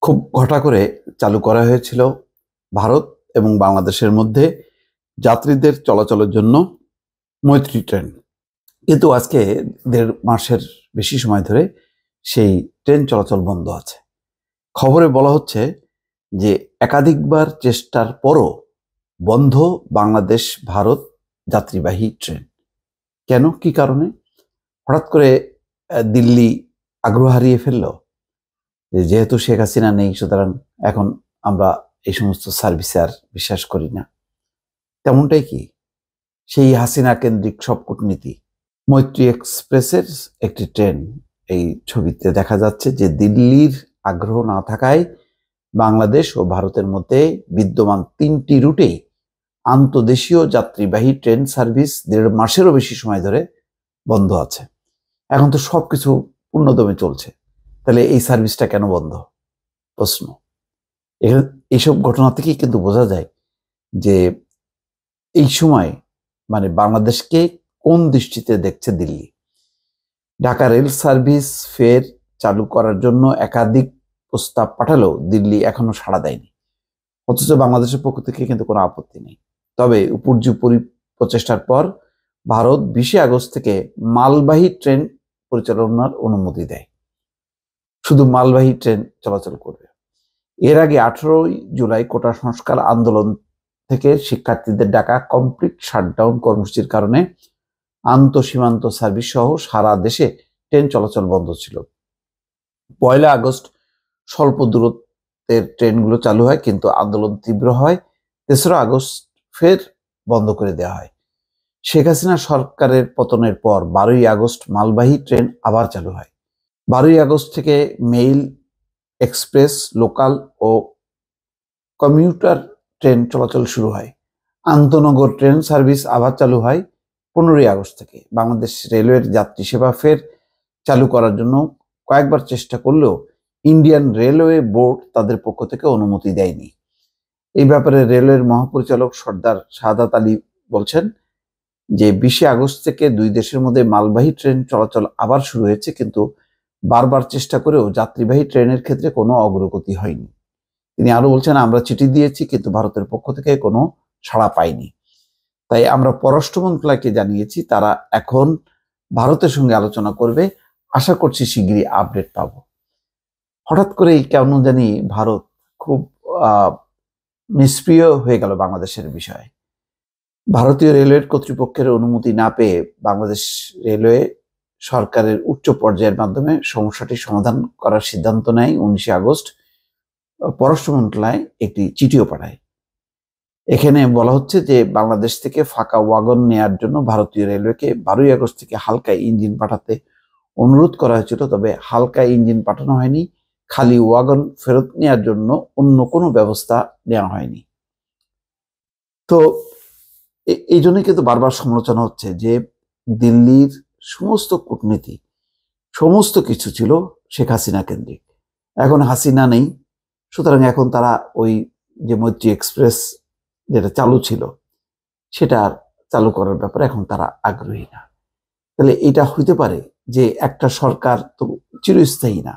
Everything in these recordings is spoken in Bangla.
খুব ঘটা করে চালু করা হয়েছিল ভারত এবং বাংলাদেশের মধ্যে যাত্রীদের চলাচলের জন্য মৈত্রী ট্রেন। কিন্তু আজকে 1.5 মাসের বেশি সময় ধরে সেই ট্রেন চলাচল বন্ধ আছে। খবরে বলা হচ্ছে যে একাধিকবার চেষ্টার পরও বন্ধ বাংলাদেশ ভারত যাত্রীবাহী ট্রেন। কেন, কি কারণে? হঠাৎ করে দিল্লি আগ্রহ হারিয়ে ফেলল যেহেতু শেখ হাসিনা নেই, সুতরাং এখন আমরা এই সমস্ত সার্ভিসে আর বিশ্বাস করি না। তেমনটাই কি সেই হাসিনা কেন্দ্রিক সব কূটনীতি। মৈত্রী এক্সপ্রেসের একটি ট্রেন, এই ছবিতে দেখা যাচ্ছে যে দিল্লির আগ্রহ না থাকায় বাংলাদেশ ও ভারতের মধ্যে বিদ্যমান 3টি রুটে আন্তদেশীয় যাত্রীবাহী ট্রেন সার্ভিস 1.5 মাসেরও বেশি সময় ধরে বন্ধ আছে। এখন তো সবকিছু পূর্ণদমে চলছে, তাহলে এই সার্ভিসটা কেন বন্ধ? প্রশ্ন। এইসব ঘটনা থেকেই কিন্তু বোঝা যায় যে এই সময় বাংলাদেশকে কোন দৃষ্টিতে দেখছে দিল্লি। ঢাকা রেল সার্ভিস ফের চালু করার জন্য একাধিক প্রস্তাব পাঠালেও দিল্লি এখনো সাড়া দেয়নি, অথচ বাংলাদেশের পক্ষ থেকে কিন্তু কোনো আপত্তি নেই। তবে উপর্যুপরি প্রচেষ্টার পর ভারত 20 আগস্ট থেকে মালবাহী ট্রেন পরিচালনার অনুমতি দেয়। শুধু মালবাহী ট্রেন চলাচল করবে। এর আগে 18 জুলাই কোটা সংস্কার আন্দোলন থেকে শিক্ষার্থীদের ডাকা কমপ্লিট শাটডাউন কর্মসূচির কারণে আন্তঃসীমান্ত সার্ভিস সহ সারা দেশে ট্রেন চলাচল বন্ধ ছিল। 1 আগস্ট স্বল্প দূরত্বের ট্রেনগুলো চালু হয়, কিন্তু আন্দোলন তীব্র হয়। 3 আগস্ট ফের বন্ধ করে দেওয়া হয়। শেখ হাসিনা সরকারের পতনের পর 12 আগস্ট মালবাহী ট্রেন আবার চালু হয়। 12 আগস্ট থেকে মেইল, এক্সপ্রেস, লোকাল ও কমিউটার ট্রেন চলাচল শুরু হয়। আন্তনগর ট্রেন সার্ভিস আবার চালু হয় 15 আগস্ট থেকে। বাংলাদেশ রেলওয়ের যাত্রী সেবা ফের চালু করার জন্য কয়েকবার চেষ্টা করলেও ইন্ডিয়ান রেলওয়ে বোর্ড তাদের পক্ষ থেকে অনুমতি দেয়নি। এই ব্যাপারে রেলওয়ের মহাপরিচালক সর্দার শাহাদাত আলী বলছেন যে 20 আগস্ট থেকে দুই দেশের মধ্যে মালবাহী ট্রেন চলাচল আবার শুরু হয়েছে, কিন্তু বারবার চেষ্টা করেও যাত্রীবাহী ট্রেনের ক্ষেত্রে কোনো অগ্রগতি হয়নি। তিনি আরো বলছেন, আমরা চিঠি দিয়েছি কিন্তু ভারতের পক্ষ থেকে কোনো সাড়া পাইনি। তাই আমরা পররাষ্ট্র মন্ত্রণালয়কে জানিয়েছি, তারা এখন ভারতের সঙ্গে আলোচনা করবে। আশা করছি শীঘ্রই আপডেট পাব। হঠাৎ করেই কেন জানি ভারত খুব নিষ্ক্রিয় হয়ে গেল বাংলাদেশের বিষয়ে। ভারতীয় রেলওয়ের কর্তৃপক্ষের অনুমতি না পেয়ে বাংলাদেশ রেলওয়ে সরকারের উচ্চ পর্যায়ের মাধ্যমে সমস্যাটি সমাধান করার সিদ্ধান্ত নেয়। 19 আগস্ট পররাষ্ট্র মন্ত্রণালয় একটি চিঠিও পাঠায়। এখানে বলা হচ্ছে যে বাংলাদেশ থেকে ফাঁকা ওয়াগন নেয়ার জন্য ভারতীয় রেলওয়েকে 12 আগস্ট থেকে হালকা ইঞ্জিন পাঠাতে অনুরোধ করা হয়েছিল, তবে হালকা ইঞ্জিন পাঠানো হয়নি। খালি ওয়াগন ফেরত নেওয়ার জন্য অন্য কোনো ব্যবস্থা নেওয়া হয়নি। তো এই জন্যই কিন্তু বারবার সমালোচনা হচ্ছে যে দিল্লির সমস্ত কূটনীতি, সমস্ত কিছু ছিল শেখ হাসিনা কেন্দ্রিক। এখন হাসিনা নেই, সুতরাং এখন তারা ওই যে মৈত্রী এক্সপ্রেস যেটা চালু ছিল সেটা চালু করার ব্যাপারে এখন তারা আগ্রহী না। তাহলে এটা হইতে পারে যে একটা সরকার তো চিরস্থায়ী না,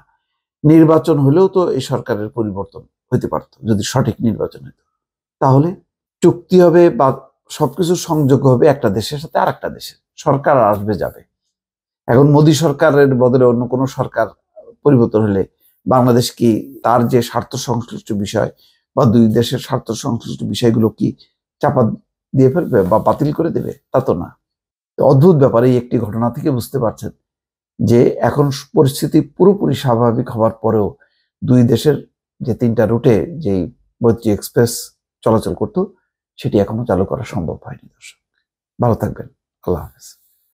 নির্বাচন হলেও তো এই সরকারের পরিবর্তন হইতে পারত যদি সঠিক নির্বাচন হতো। তাহলে চুক্তি হবে বা সবকিছু সংযোগ হবে একটা দেশের সাথে আর একটা দেশের, সরকার আসবে যাবে। এখন মোদী সরকারের বদলে অন্য কোনো সরকার পরিবর্তন হলে বাংলাদেশ কি তার যে স্বার্থ সংশ্লিষ্ট বিষয় বা দুই দেশের স্বার্থ সংশ্লিষ্ট বিষয়গুলো কি চাপা দিয়ে ফেলবে বা বাতিল করে দেবে? তা তো না। অদ্ভুত ব্যাপার। এই একটি ঘটনা থেকে বুঝতে পারছেন যে এখন পরিস্থিতি পুরোপুরি স্বাভাবিক হওয়ার পরেও দুই দেশের যে 3টা রুটে যেই মৈত্রী এক্সপ্রেস চলাচল করত সেটি এখনো চালু করা সম্ভব হয়নি। দর্শক ভালো থাকবেন, আল্লাহ হাফেজ।